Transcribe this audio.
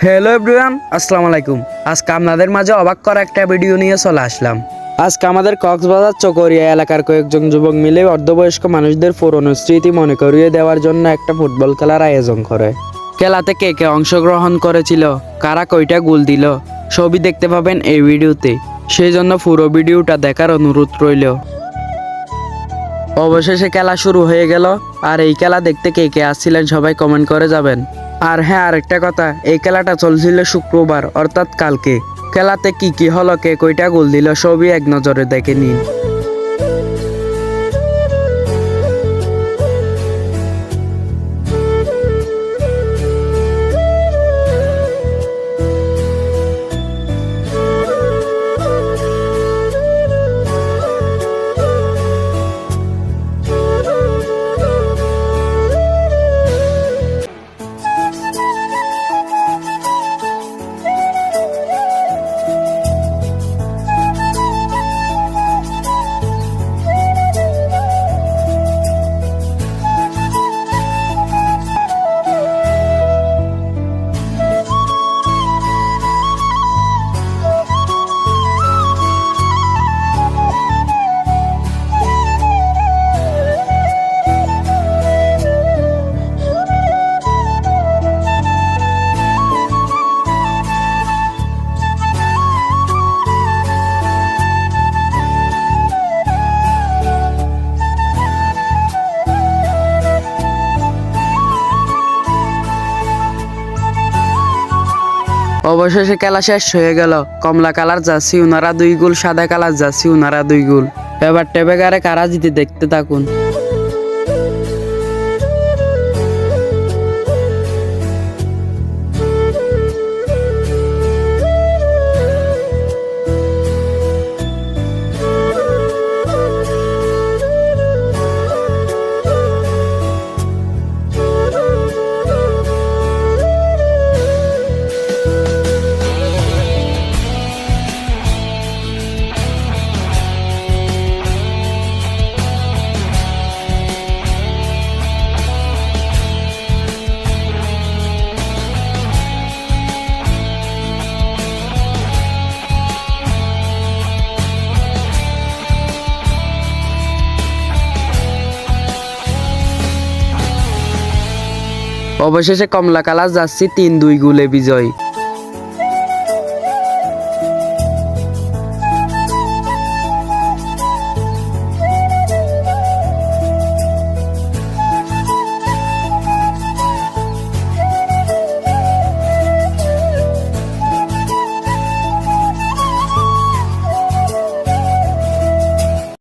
Hello everyone, আসসালামু আলাইকুম। আজকে আপনাদের মাঝে অবাক করা একটা ভিডিও নিয়ে চলে আসলাম। আজকে আমাদের কক্সবাজার চকরিয়া এলাকার কয়েকজন যুবক মিলে অর্ধবয়স্ক মানুষদের পুরনো স্মৃতি মনে করিয়ে দেওয়ার জন্য একটা ফুটবল খেলার আয়োজন করে। খেলাতে কে কে অংশগ্রহণ করেছিল, কারা কয়টা গোল দিল, সবই দেখতে পাবেন এই ভিডিওতে। সেই জন্য পুরো ভিডিওটা দেখার অনুরোধ রইল। অবশেষে খেলা শুরু হয়ে গেল। আর এই খেলা দেখতে কে কে আসছিলেন সবাই কমেন্ট করে যাবেন। আর হ্যাঁ, আরেকটা কথা, এই খেলাটা চলছিল শুক্রবার অর্থাৎ কালকে। খেলাতে কি কি হলো, কে কয়টা গোল দিল, সবই এক নজরে দেখে নিন। অবশেষে খেলা শেষ হয়ে গেল। কমলা কালার জার্সি ওনারা 2 গোল, সাদা কালার জার্সি ওনারা 2 গোল। এবার টেবেগারে কারা জিতে দেখতে থাকুন। অবশেষে কমলা কালার জার্সি 3-2 গোলে বিজয়।